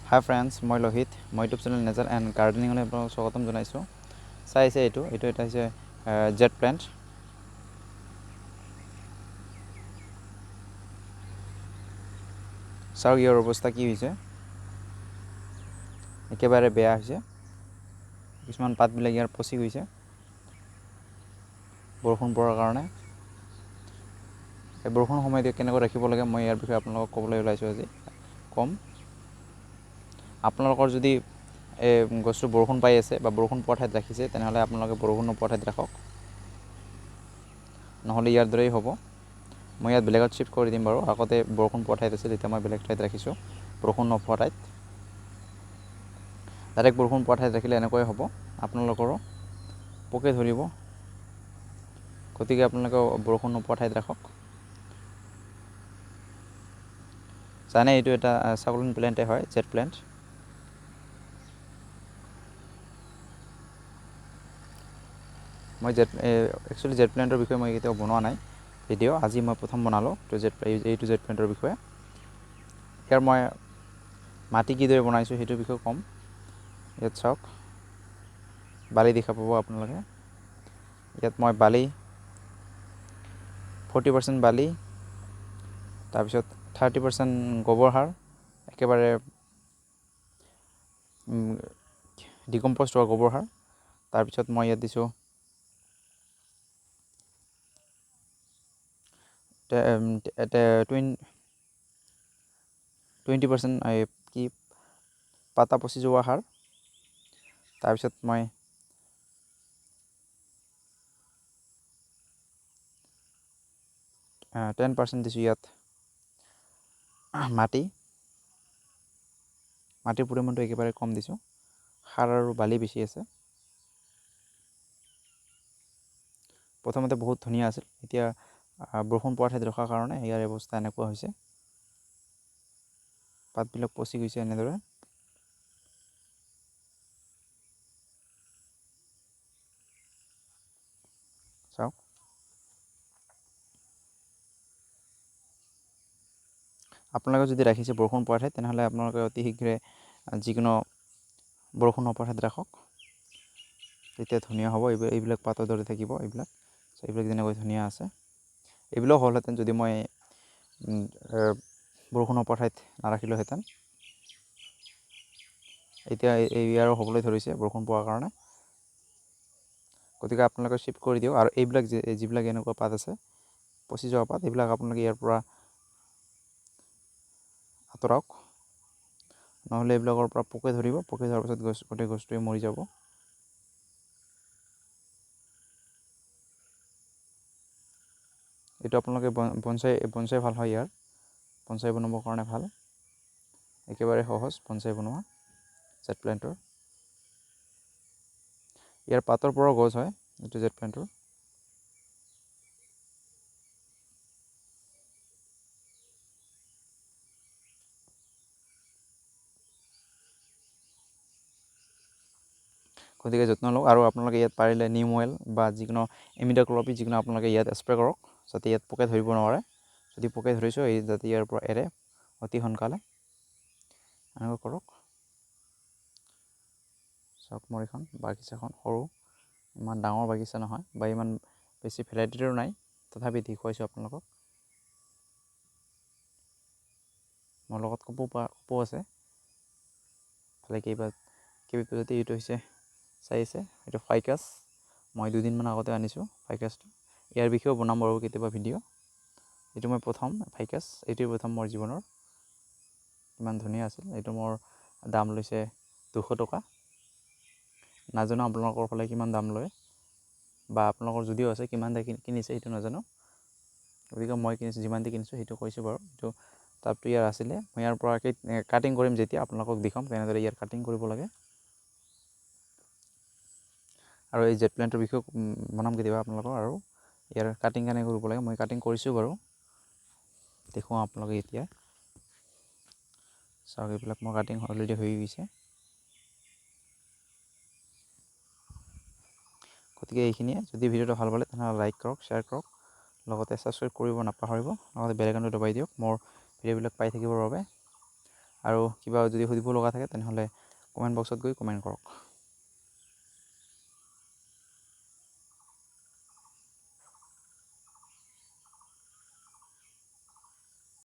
হাই friends, মই লোহিত। মই YouTube channel nature and গাৰ্ডেনিঙলৈ আপোনালোকক স্বাগতম জনাইছোঁ। চাইছে এইটো এটা হৈছে জেড প্লেণ্ট। চাওক ইয়াৰ অৱস্থা কি হৈছে, একেবাৰে বেয়া হৈছে। কিছুমান পাতবিলাক ইয়াৰ পচি গৈছে বৰষুণ পৰাৰ কাৰণে। এই বৰষুণ সময়ত কেনেকৈ ৰাখিব লাগে মই ইয়াৰ বিষয়ে আপোনালোকক ক'বলৈ ওলাইছোঁ আজি। ক'ম আপোনালোকৰ যদি এই গছটো বৰষুণ পাই আছে বা বৰষুণ পোৱা ঠাইত ৰাখিছে, তেনেহ'লে আপোনালোকে বৰষুণ নোপোৱা ঠাইত ৰাখক, নহ'লে ইয়াৰ দৰেই হ'ব। মই ইয়াত বেলেগত শ্বিফ্ট কৰি দিম বাৰু। আগতে বৰষুণ পোৱা ঠাইত আছিল, এতিয়া মই বেলেগ ঠাইত ৰাখিছোঁ, বৰষুণ নোপোৱা ঠাইত। ডাইৰেক্ট বৰষুণ পোৱা ঠাইত ৰাখিলে এনেকুৱাই হ'ব, আপোনালোকৰো পোকে ধৰিব। গতিকে আপোনালোকে বৰষুণ নোপোৱা ঠাইত ৰাখক। জানে এইটো এটা ছাকুলেণ্ট প্লেণ্টে হয়, জেড প্লেণ্ট। মই একচুৱেলি জেড প্লেণ্টৰ বিষয়ে মই কেতিয়াও বনোৱা নাই ভিডিঅ'। আজি মই প্ৰথম বনালোঁ এইটো জেড প্লেণ্টৰ বিষয়ে। ইয়াৰ মই মাটি কিদৰে বনাইছোঁ সেইটোৰ বিষয়ে ক'ম। ইয়াত চাওক, বালি দেখা পাব আপোনালোকে। ইয়াত মই বালি 40% বালি, তাৰপিছত 30% গোবৰ সাৰ, একেবাৰে ডিকম্প'ষ্ট হোৱা গোবৰ সাৰ। তাৰপিছত মই ইয়াত দিছোঁ 20% পাতা পচি যোৱা সাৰ। তাৰপিছত মই 10% দিছোঁ ইয়াত মাটিৰ পৰিমাণটো একেবাৰে কম দিছোঁ। সাৰ আৰু বালি বেছি আছে। প্ৰথমতে বহুত ধুনীয়া আছিল, এতিয়া বৰষুণ পোৱা ঠাইত ৰখাৰ কাৰণে ইয়াৰ অৱস্থা এনেকুৱা হৈছে। পাতবিলাক পচি গৈছে এনেদৰে। চাওক, আপোনালোকে যদি ৰাখিছে বৰষুণ পোৱা ঠাইত, তেনেহ'লে আপোনালোকে অতি শীঘ্ৰে যিকোনো বৰষুণ নোপোৱা ঠাইত ৰাখক, তেতিয়া ধুনীয়া হ'ব। এইবিলাক পাতৰ দৰে থাকিব। এইবিলাক যেনেকৈ ধুনীয়া আছে, এইবিলাকো হ'লহেঁতেন যদি মই বৰষুণ নোপোৱা ঠাইত নাৰাখিলোহেঁতেন। এতিয়া ইয়াৰো হ'বলৈ ধৰিছে বৰষুণ পোৱাৰ কাৰণে। গতিকে আপোনালোকে শ্বিফ্ট কৰি দিয়ক। আৰু এইবিলাক যিবিলাক এনেকুৱা পাত আছে, পচি যোৱা পাত, এইবিলাক আপোনালোকে ইয়াৰ পৰা আঁতৰাওক, নহ'লে এইবিলাকৰ পৰা পোকে ধৰিব। পোকে ধৰাৰ পাছত গোটেই গছটোৱে মৰি যাব। এইটো আপোনালোকে বনচাই ভাল হয়। ইয়াৰ বনচাই বনাবৰ কাৰণে ভাল, একেবাৰে সহজ বনচাই বনোৱা জেড প্লেণ্টৰ। ইয়াৰ পাতৰ পৰাও গছ হয় এইটো জেড প্লেণ্টৰ। গতিকে যত্ন লওক। আৰু আপোনালোকে ইয়াত পাৰিলে নিম অইল বা যিকোনো ইমিডাক্ল'পিড যিকোনো আপোনালোকে ইয়াত স্প্ৰে কৰক, যাতে ইয়াত পোকে ধৰিব নোৱাৰে। যদি পোকে ধৰিছে, যাতে ইয়াৰ পৰা এৰে অতি সোনকালে। এনেকৈ কৰক। চাওক, মোৰ এইখন বাগিচাখন সৰু, ইমান ডাঙৰ বাগিচা নহয় বা ইমান বেছি ভেৰাইটিৰো নাই, তথাপি দেখুৱাইছোঁ আপোনালোকক। মোৰ লগত কপৌ আছে ভালে কেইবা প্ৰজাতি। এইটো হৈছে চাইছে, এইটো ফাইকাছ। মই 2 দিনমান আগতে আনিছোঁ ফাইকাছটো। ইয়াৰ বিষয়েও বনাম বাৰু কেতিয়াবা ভিডিঅ'। এইটো মই প্ৰথম ফাইকাছ, এইটোৱে প্ৰথম মোৰ জীৱনৰ। ইমান ধুনীয়া আছিল। এইটো মোৰ দাম লৈছে 200 টকা। নাজানো আপোনালোকৰ ফালে কিমান দাম লয়, বা আপোনালোকৰ যদিও আছে কিমান কিনিছে সেইটো নাজানো। গতিকে মই কিনিছোঁ, যিমান দি কিনিছোঁ সেইটো কৈছোঁ বাৰু। এইটো টাবটো ইয়াৰ আছিলে। মই ইয়াৰ পৰা কাটিং কৰিম যেতিয়া আপোনালোকক দেখাম কেনেদৰে ইয়াৰ কাটিং কৰিব লাগে। আৰু এই জেড প্লেণ্টৰ বিষয়ে বনাম কেতিয়াবা আপোনালোকৰ, আৰু ইয়াৰ কাটিং কেনেকৈ কৰিব লাগে মই কাটিং কৰিছোঁ বাৰু, দেখুৱাওঁ আপোনালোকে এতিয়া। চাওক, এইবিলাক মোৰ কাটিং অলৰেডি হৈ গৈছে। গতিকে এইখিনিয়ে। যদি ভিডিঅ'টো ভাল পালে তেনেহ'লে লাইক কৰক, শ্বেয়াৰ কৰক, লগতে ছাবস্ক্ৰাইব কৰিব নাপাহৰিব। লগতে বেল আইকনটো দবাই দিয়ক মোৰ ভিডিঅ'বিলাক পাই থাকিবৰ বাবে। আৰু কিবা যদি সুধিব লগা থাকে তেনেহ'লে কমেণ্ট বক্সত গৈ কমেণ্ট কৰক।